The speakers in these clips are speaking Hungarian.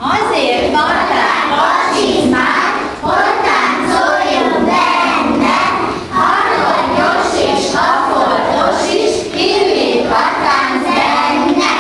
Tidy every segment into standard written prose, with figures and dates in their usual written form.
Azért adták a csizmát, hogy táncoljunk benne, harmadnyos és akordos is, hívjuk a tánc benne.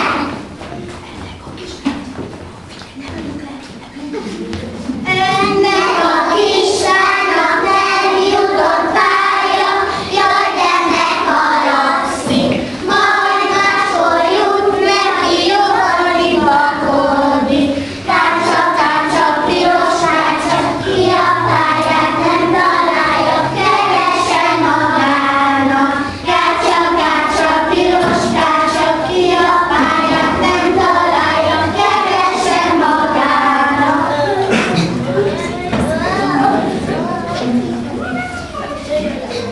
Ennek a kislánynak nem jutott pálya, jaj, de megharagszik, majd máshol jut neki, jobbalik pakodik. Kácsa, kácsa, piros kácsa, ki a pályát nem találja, keresse magának. Kácsa, kácsa, piros kácsa, ki a pályát nem találja, keresse magának.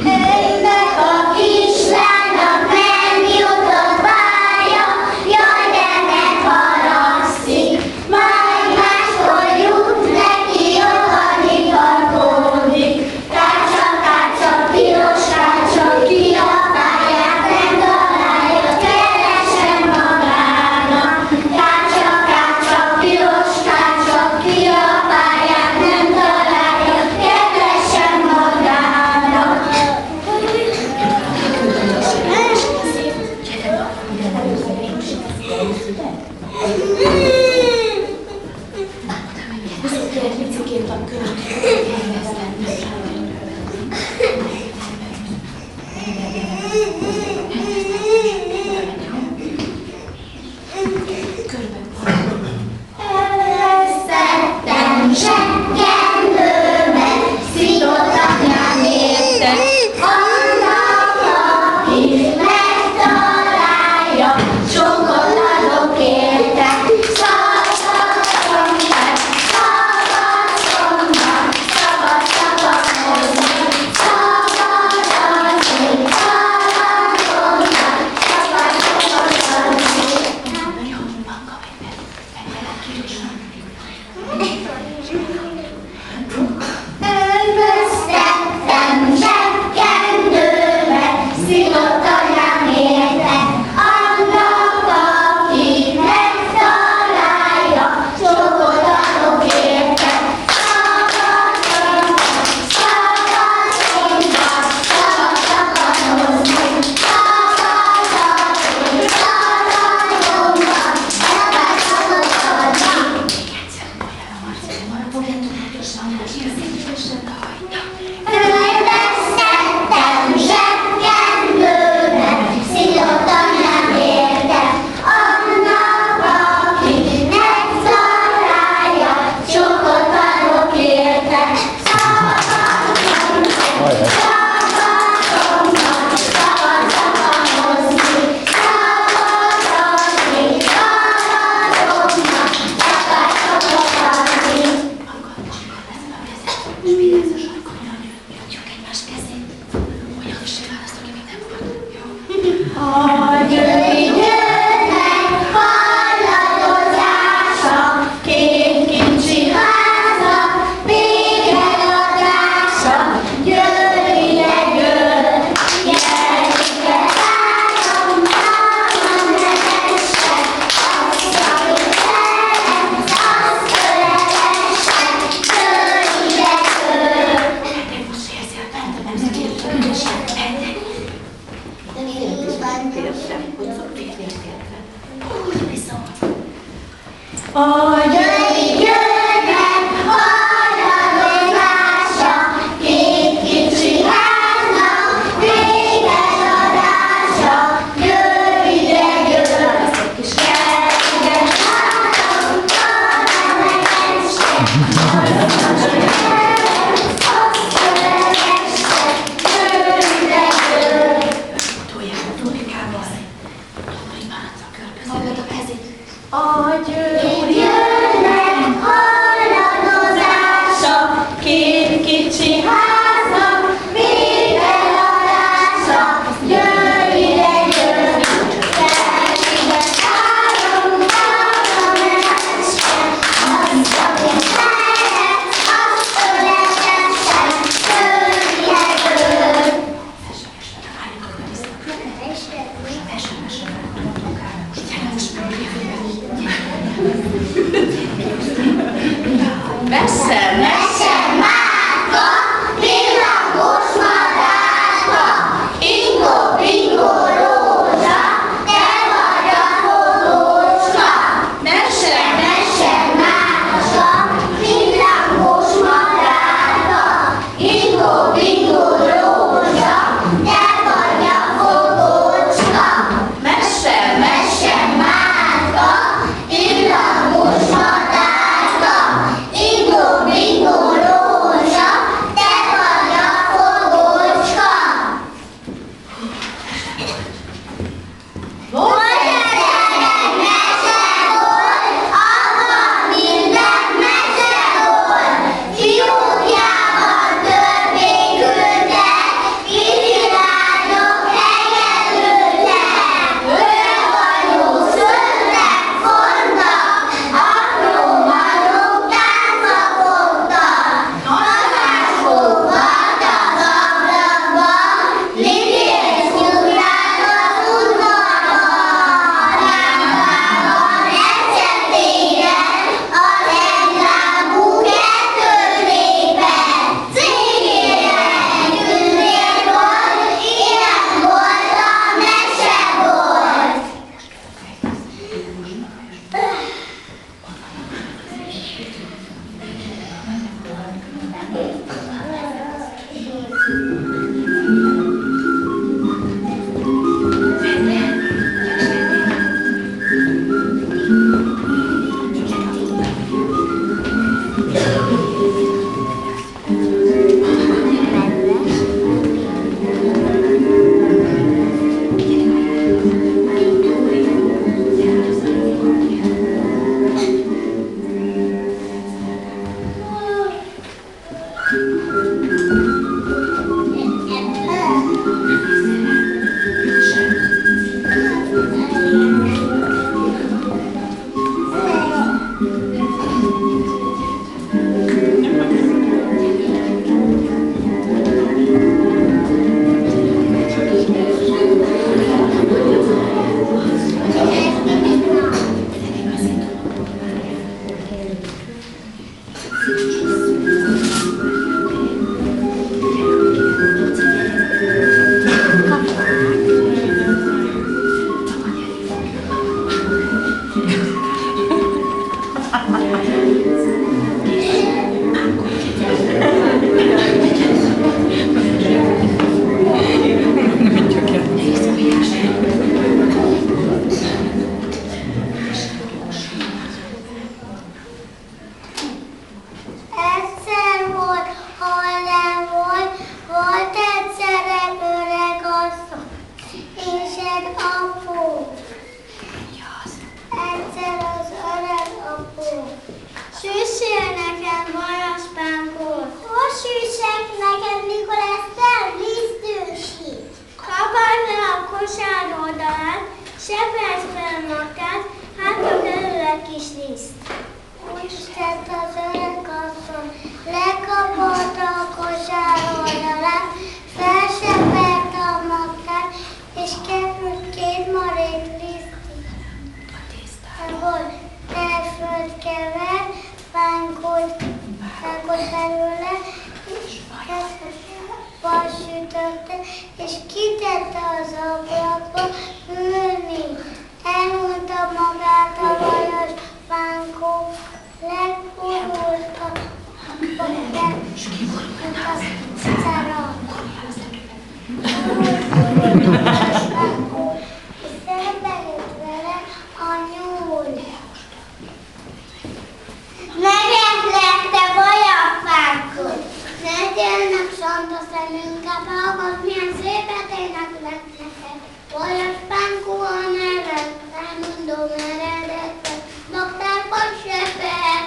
Ennek a kislánynak nem jutott pálya, jaj, de megharagszik, majd máshol jut neki, jobbalik parkódik. Kácsa, kácsa, piros kácsa, ki a pályát nem találja, keresse magának. Kácsa, kácsa, piros kácsa, ki a pályát nem találja, keresse magának. Elvesztettem zsebkendőmet, szidott anyám érte, annak, aki megtalálja, sokat adok érte. Szabad szombat, szabad szombat, szabad szavazni, szabad aludni, szabad szombat, szabad szavazni. Elvesztettem zsebkendőmet, szidott anyám érte, annak, aki megtalálja, sokat adok érte. Szabad szombat, szabad szombat, szabad szakanozni, szabad aludni, szabad szombat, szabad szakanozni. Elvesztettem zsebkendőmet, szidott anyám érte, annak, aki megtalálja, sokat adok érte. Szabad szombat, szabad szombat, szabad szakanozni, szabad aludni, szabad szombat, szabad szakanozni. A gyöngyöknek halladozása, két kicsi háza, végeadása, győr ide győr, gyere ide három, hárman nevessek, azt, amit szeretsz, azt ölelessek, győr ide győr. A gyöngyöknek halladozása, két kicsi háza, végeadása, győr ide győr, gyere ide három, hárman nevessek, azt ölelessek, győr ide győr. A gyöngyöknek halladozása, két kicsi háza, végeadása, győr ide győr, gyere ide három, hárman nevessek, azt, amit szeretsz, azt ölelessek, győr ide győr. Most Messze, messze, Márka, villamos madárka, ingó, bingó, rózsa, te vagy a fogócska. messe, Messe, márka, villamos madárka, ingó, bingó, rózsa, te vagy a fogócska. messe, Messe, márka, villamos madárka, ingó, bingó, rózsa, te vagy a fogócska. Volt egy mese volt, abban minden mese volt. Fiúkjában törvény küldtek, kicsi lányok hegedültek. Örökanyók szültek, fontak, apró majmok táncba fogtak. Nazáskók vannak ablakban, Likész nyújják az udvarban. Lámpában ecsetéren, a leglábú kettős népen. Cégére üldél volt, ilyen volt a mese volt. Egyszer volt, hol nem volt, volt egyszer egy öreg asszony, és egy apó. Egyszer az öreg apó. Süssél nekem vajaspánkot. Hol süssek neked, mikor ezt lisztősít? Kapd le a kosár oldalát, sepelj fel magát, hátra kerül egy kis liszt. Úgy tett az öreg asszony, lekapott a kosár oldalát, felsepelte a magát, és került két marék lisztig. Ahol elföld kever, pánkot belőle, és vas sütötte, és kitette az ablakba ülni. Elmondta magát a vajas pánkó, legborult a szara. És szembejött vele a nyúl. Megetlek, te vajaspánkot! Ne gyernek, Santa szemünket, hallgass, milyen szépet éneklek neked. Vajaspánkó a neved, elmondom eredetet. Naptár vagy sepet,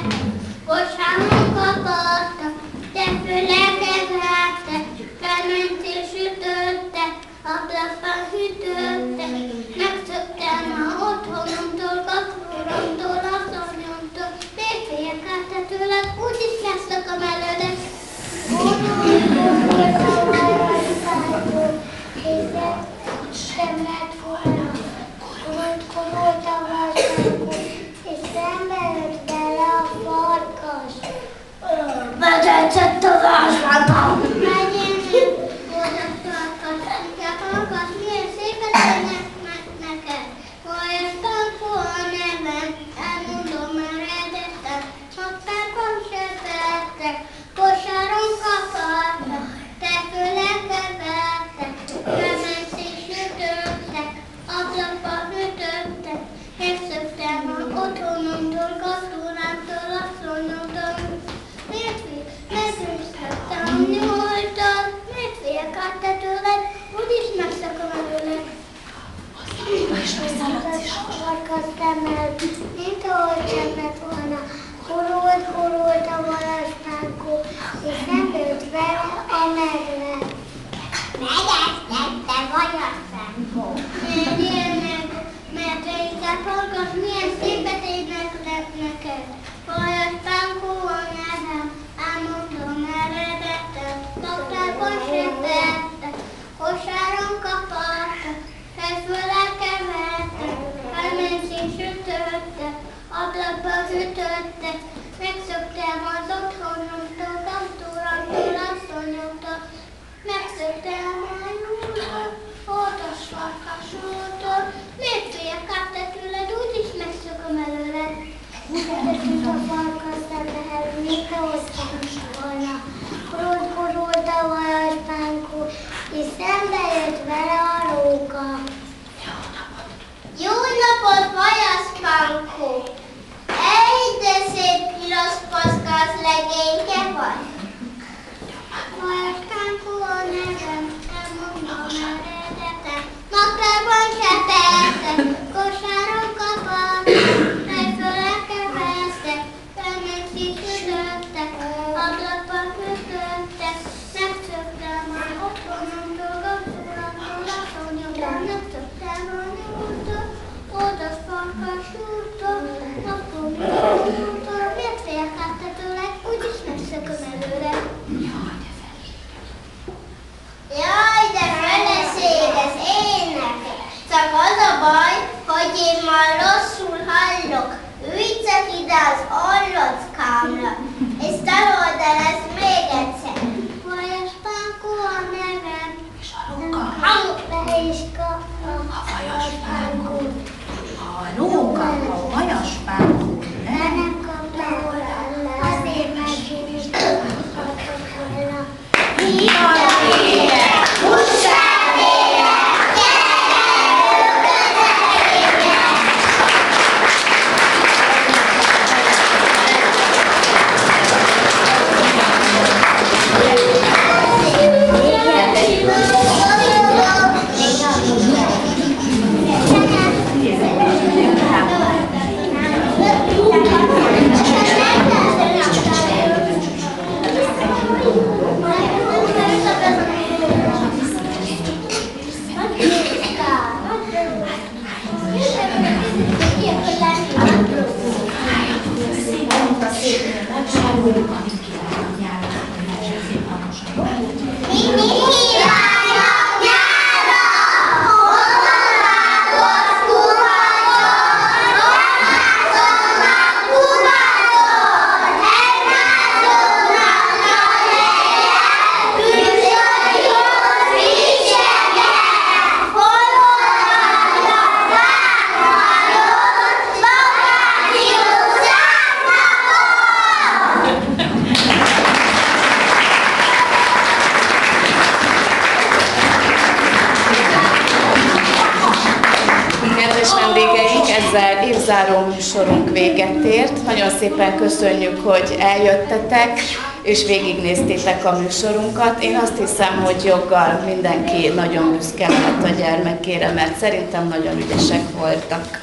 kosárban kapottak, te föleket látta, felmentél sütötte, ablakban hűtötte. Megszöktem a otthonomtól, gazdagonomtól, asszonyomtól, békfélekálta tőled, úgyis leszlök a mellődet. Sem lett volna, volt a Megyének oda tartoztatják magas, milyen szépet ének neked. Vajas Pankó a nevem, elmondom eredetem. Naptárban se tettek, kosáron kapartak, te fölekevertek, remenszés sütöttek, ablakba ütöttek. Megszöktem a otthonomtól, gazdúrámtól, asszonyomtól. Megőztettem a nyújtat, miért félek te tőled, úgyis megszakom előled. Farkas szemed, mint ahogy sem lett volna, hurult a varázsmánkó, és nem jött vele a medve. Megesztette varázsmánkó. Mert inkább farkas, milyen szépet éneklek neked. Varázsmánkó a nevem, elmondom eredetem, naptárban se vettek, kosáron kapartak, fejfőle kevertek, elmenszín sütöttek, ablakba ütöttek, megszöktem az otthonomtól, gazdúramtól, asszonyomtól, megszöktem a nyúltól, oldas farkas úrtól, miért féljek át te tőled, úgyis megszököm előled. Mint a farkas szemehez, mint ahogy sem volna, hurult a varázspánkó, és szembe jött vele a róka. Jó napot, varázspánkó! Ej, de szép piros paszkász legényke vagy! Varázspánkó a nevem, elmondom eredetem, naptárban se tettek, kosáron kapartak, fejfőle kevertek, felmenszín sütöttek, ablakba ütöttek, megszöktem a otthonomtól, gazdúramtól, asszonyomtól, megszöktem a nyúltól, oldas farkas úrtól, asszonyomtól, miért félek át te tőled, úgyis megszököm előre. Jaj, de feleséges énekes! Csak az a baj, hogy én már rosszul hallok. Ülj csak ide az orrockámra, és tanuld el ezt még egyszer. Varázspánkó a nevem, és a róka. Be is kapta a varázspánkó. A róka, a varázspánkó. Nem kapta volna, azért mert én is kaphatok volna. Ezzel évzáró műsorunk véget ért. Nagyon szépen köszönjük, hogy eljöttetek, és végignéztétek a műsorunkat. Én azt hiszem, hogy joggal mindenki nagyon büszke lehet a gyermekére, mert szerintem nagyon ügyesek voltak.